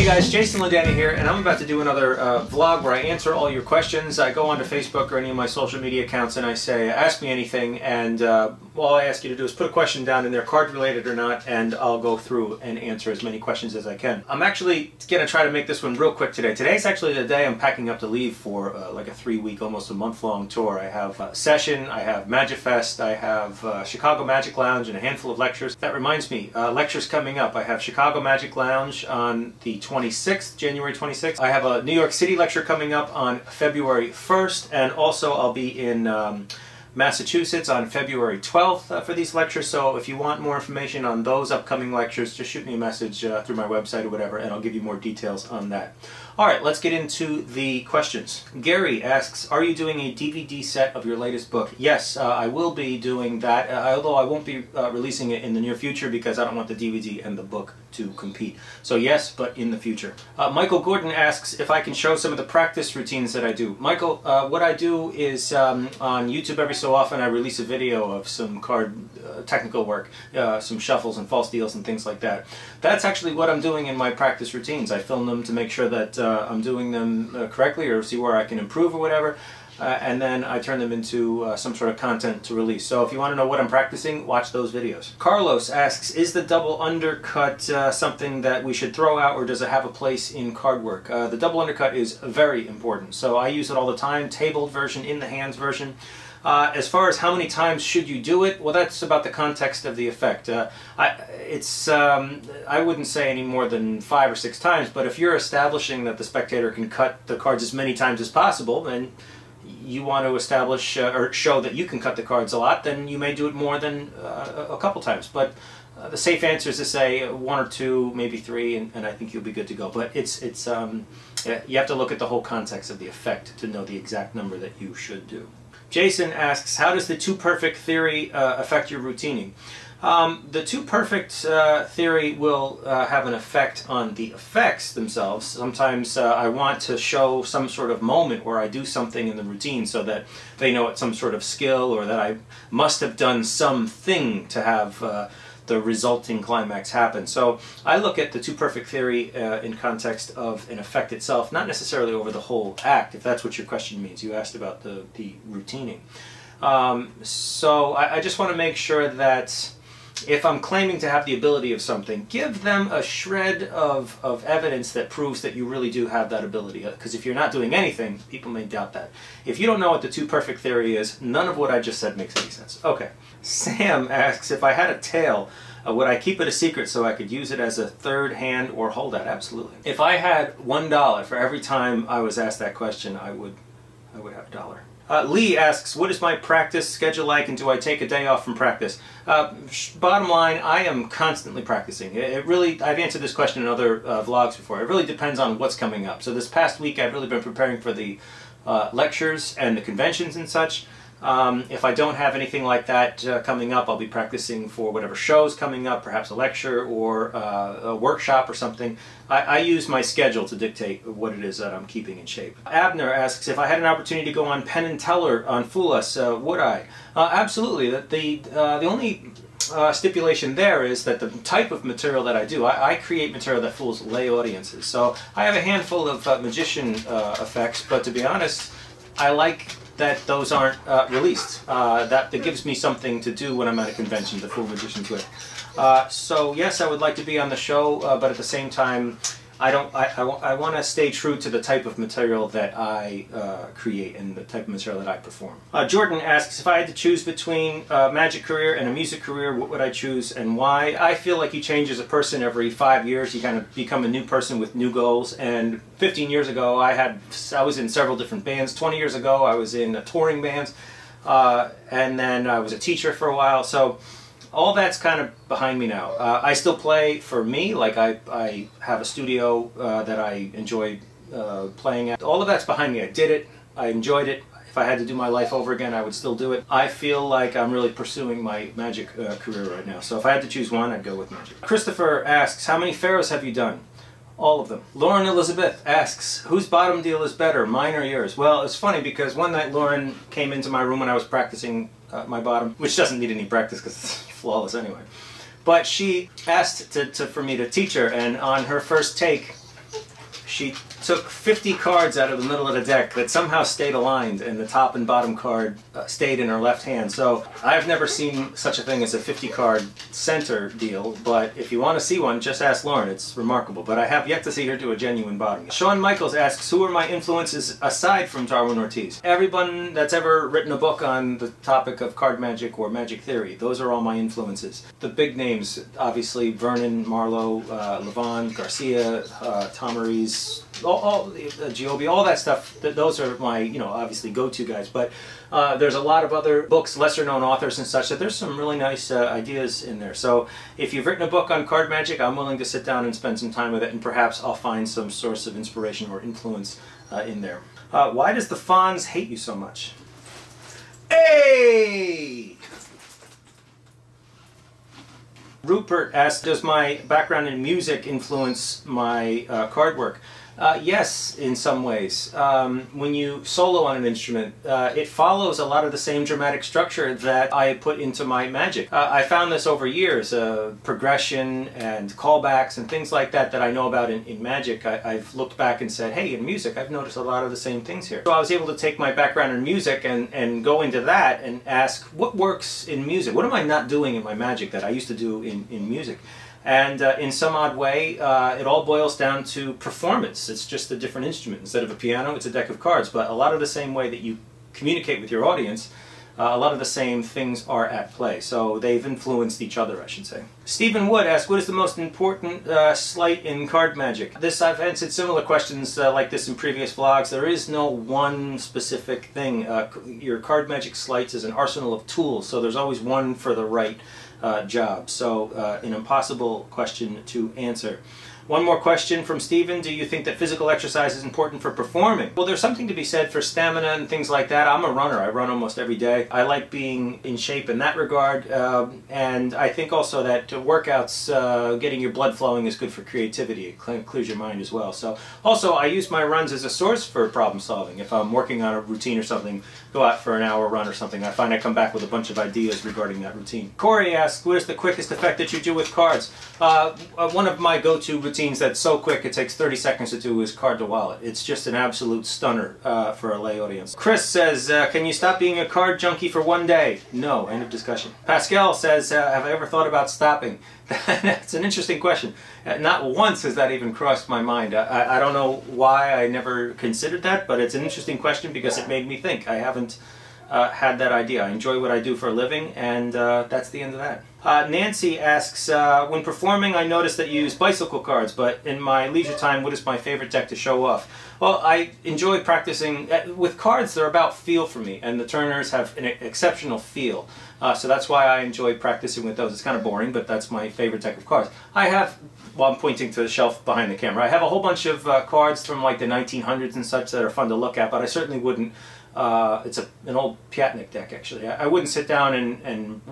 Hey guys, Jason Ledani here, and I'm about to do another vlog where I answer all your questions. I go onto Facebook or any of my social media accounts and I say, ask me anything, and all I ask you to do is put a question down in there, card related or not, and I'll go through and answer as many questions as I can. I'm actually going to try to make this one real quick today. Today's actually the day I'm packing up to leave for like a 3-week, almost a month-long tour. I have Session, I have MagicFest, I have Chicago Magic Lounge, and a handful of lectures. That reminds me, lectures coming up. I have Chicago Magic Lounge on the 26th, January 26th. I have a New York City lecture coming up on February 1st, and also I'll be in Massachusetts on February 12th for these lectures. So if you want more information on those upcoming lectures, just shoot me a message through my website or whatever, and I'll give you more details on that. Alright, let's get into the questions. Gary asks, are you doing a DVD set of your latest book? Yes, I will be doing that, although I won't be releasing it in the near future because I don't want the DVD and the book to compete. So yes, but in the future. Michael Gordon asks if I can show some of the practice routines that I do. Michael, what I do is on YouTube every so often I release a video of some card technical work, some shuffles and false deals and things like that. That's actually what I'm doing in my practice routines. I film them to make sure that I'm doing them correctly or see where I can improve or whatever. And then I turn them into some sort of content to release. So if you want to know what I'm practicing, watch those videos. Carlos asks, is the double undercut something that we should throw out, or does it have a place in card work? The double undercut is very important. So I use it all the time, tabled version, in the hands version. As far as how many times should you do it, well, that's about the context of the effect. I wouldn't say any more than 5 or 6 times, but if you're establishing that the spectator can cut the cards as many times as possible, then you want to establish or show that you can cut the cards a lot, then you may do it more than a couple times. But the safe answer is to say 1 or 2, maybe 3, and I think you'll be good to go. But you have to look at the whole context of the effect to know the exact number that you should do. Jason asks, how does the two perfect theory affect your routining? The two perfect theory will have an effect on the effects themselves. Sometimes I want to show some sort of moment where I do something in the routine so that they know it's some sort of skill, or that I must have done something to have the resulting climax happen. So I look at the two perfect theory in context of an effect itself, not necessarily over the whole act, if that's what your question means. You asked about the routining. So I just want to make sure that if I'm claiming to have the ability of something, give them a shred of evidence that proves that you really do have that ability. Because if you're not doing anything, people may doubt that. If you don't know what the two perfect theory is, none of what I just said makes any sense. Okay. Sam asks, if I had a tail, would I keep it a secret so I could use it as a third hand or holdout? Absolutely. If I had $1 for every time I was asked that question, I would have $1. Lee asks, what is my practice schedule like, and do I take a day off from practice? Bottom line, I am constantly practicing. I've answered this question in other vlogs before. It really depends on what's coming up. So this past week I've really been preparing for the lectures and the conventions and such. If I don't have anything like that coming up, I'll be practicing for whatever show's coming up, perhaps a lecture or a workshop or something. I use my schedule to dictate what it is that I'm keeping in shape. Abner asks, if I had an opportunity to go on Penn and Teller on Fool Us, would I? Absolutely. The only stipulation there is that the type of material that I do, I create material that fools lay audiences. So I have a handful of magician effects, but to be honest, I like that those aren't released. That gives me something to do when I'm at a convention to fool magicians with. So yes, I would like to be on the show, but at the same time, I want to stay true to the type of material that I create and the type of material that I perform. Jordan asks, if I had to choose between a magic career and a music career, what would I choose and why? I feel like you change as a person every 5 years. You kind of become a new person with new goals. And 15 years ago, I was in several different bands. 20 years ago, I was in touring bands. And then I was a teacher for a while. So all that's kind of behind me now. I still play for me, like I have a studio that I enjoy playing at. All of that's behind me. I did it. I enjoyed it. If I had to do my life over again, I would still do it. I feel like I'm really pursuing my magic career right now. So if I had to choose one, I'd go with magic. Christopher asks, how many pharaohs have you done? All of them. Lauren Elizabeth asks, whose bottom deal is better, mine or yours? Well, it's funny because one night Lauren came into my room when I was practicing my bottom, which doesn't need any practice because it's flawless anyway. But she asked for me to teach her, and on her first take, she took 50 cards out of the middle of the deck that somehow stayed aligned, and the top and bottom card stayed in her left hand. So I've never seen such a thing as a 50 card center deal, but if you want to see one, just ask Lauren. It's remarkable, but I have yet to see her do a genuine bottom. Shawn Michaels asks, who are my influences aside from Darwin Ortiz? Everyone that's ever written a book on the topic of card magic or magic theory. Those are all my influences. The big names, obviously, Vernon, Marlowe, Levon, Garcia, Tamariz, Giobbi, all that stuff. Those are my, obviously go-to guys. But there's a lot of other books, lesser-known authors and such, that there's some really nice ideas in there. So if you've written a book on card magic, I'm willing to sit down and spend some time with it, and perhaps I'll find some source of inspiration or influence in there. Why does the Fonz hate you so much? Hey! Rupert asked, does my background in music influence my card work? Yes, in some ways. When you solo on an instrument, it follows a lot of the same dramatic structure that I put into my magic. I found this over years, progression and callbacks and things like that that I know about in magic. I've looked back and said, hey, in music, I've noticed a lot of the same things here. So I was able to take my background in music and go into that and ask, what works in music? What am I not doing in my magic that I used to do in music? And in some odd way, it all boils down to performance. It's just a different instrument. Instead of a piano, it's a deck of cards. But a lot of the same way that you communicate with your audience, a lot of the same things are at play. So they've influenced each other, I should say. Stephen Wood asks, what is the most important sleight in card magic? I've answered similar questions like this in previous vlogs. There is no one specific thing. Your card magic sleights is an arsenal of tools, so there's always one for the right job. So an impossible question to answer. One more question from Stephen. Do you think that physical exercise is important for performing? Well, there's something to be said for stamina and things like that. I'm a runner. I run almost every day. I like being in shape in that regard. And I think also that workouts, getting your blood flowing is good for creativity. It clears your mind as well. So also, I use my runs as a source for problem solving. If I'm working on a routine or something, go out for an hour run or something, I find I come back with a bunch of ideas regarding that routine. Corey asks, what is the quickest effect that you do with cards? One of my go-to routines that's so quick it takes 30 seconds to do is card to wallet. It's just an absolute stunner for a lay audience. Chris says, can you stop being a card junkie for one day? No, end of discussion. Pascal says, have I ever thought about stopping? That's an interesting question. Not once has that even crossed my mind. I don't know why I never considered that, but it's an interesting question because it made me think. I haven't had that idea. I enjoy what I do for a living, and that's the end of that. Nancy asks, when performing I notice that you use bicycle cards, but in my leisure time, what is my favorite deck to show off? Well, I enjoy practicing. With cards, they're about feel for me, and the Turners have an exceptional feel. So that's why I enjoy practicing with those. It's kind of boring, but that's my favorite deck of cards. I have, well, I'm pointing to the shelf behind the camera, I have a whole bunch of cards from like the 1900s and such that are fun to look at, but I certainly wouldn't, it's an old Piatnik deck actually. I wouldn't sit down and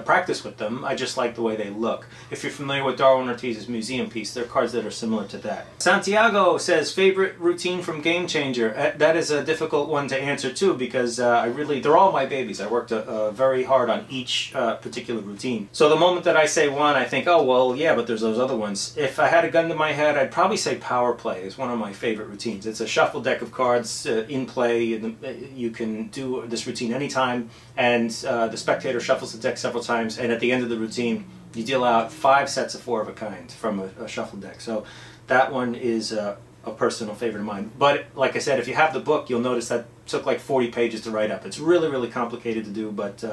practice with them. I just like the way they look. If you're familiar with Darwin Ortiz's museum piece, there are cards that are similar to that. Santiago says, favorite routine from Game Changer. That is a difficult one to answer too, because they're all my babies. I worked very hard on each particular routine. So the moment that I say one, I think, oh well, yeah, but there's those other ones. If I had a gun to my head, I'd probably say Power Play is one of my favorite routines. It's a shuffle deck of cards in play, and you can do this routine anytime, and the spectator shuffles the deck several times, and at the end of the routine you deal out 5 sets of 4 of a kind from a shuffle deck. So that one is a personal favorite of mine. But like I said, if you have the book, you'll notice that took like 40 pages to write up. It's really, really complicated to do, but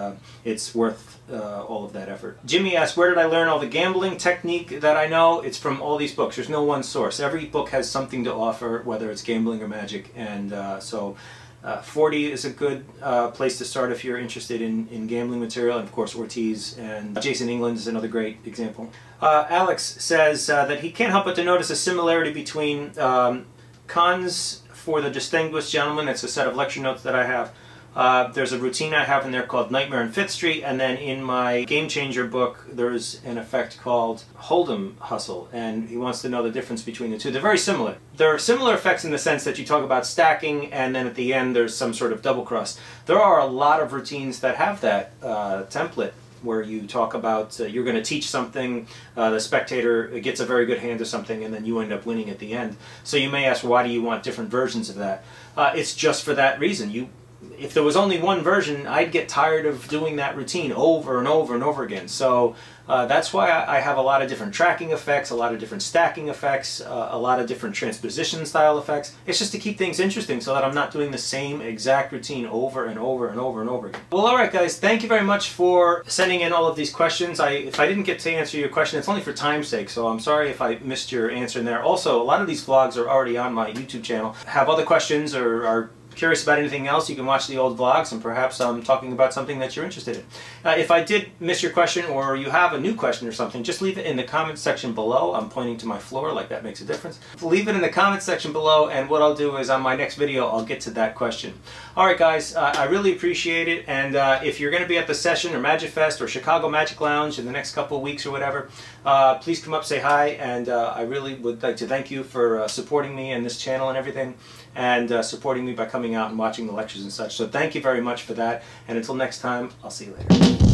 it's worth all of that effort. Jimmy asks, where did I learn all the gambling technique that I know? It's from all these books. There's no one source. Every book has something to offer, whether it's gambling or magic, and 40 is a good place to start if you're interested in gambling material, and of course Ortiz and Jason England is another great example. Alex says that he can't help but to notice a similarity between Cons for the Distinguished Gentleman. It's a set of lecture notes that I have. There's a routine I have in there called Nightmare on 5th Street, and then in my Game Changer book there's an effect called Hold'em Hustle, and he wants to know the difference between the two. They're very similar. There are similar effects in the sense that you talk about stacking, and then at the end there's some sort of double cross. There are a lot of routines that have that template where you talk about you're going to teach something, the spectator gets a very good hand of something, and then you end up winning at the end. So you may ask, why do you want different versions of that? It's just for that reason. If there was only one version, I'd get tired of doing that routine over and over and over again. So that's why I have a lot of different tracking effects, a lot of different stacking effects, a lot of different transposition style effects. It's just to keep things interesting so that I'm not doing the same exact routine over and over and over and over again. Well, alright guys, thank you very much for sending in all of these questions. If I didn't get to answer your question, it's only for time's sake, so I'm sorry if I missed your answer in there. Also, a lot of these vlogs are already on my YouTube channel. Have other questions or are curious about anything else, you can watch the old vlogs, and perhaps I'm talking about something that you're interested in. If I did miss your question, or you have a new question or something, just leave it in the comments section below. I'm pointing to my floor like that makes a difference. Leave it in the comments section below, and what I'll do is on my next video I'll get to that question. Alright guys, I really appreciate it, and if you're going to be at the session or MagicFest or Chicago Magic Lounge in the next couple of weeks or whatever, please come up, say hi, and I really would like to thank you for supporting me and this channel and everything, and supporting me by coming out and watching the lectures and such. So thank you very much for that, and until next time, I'll see you later.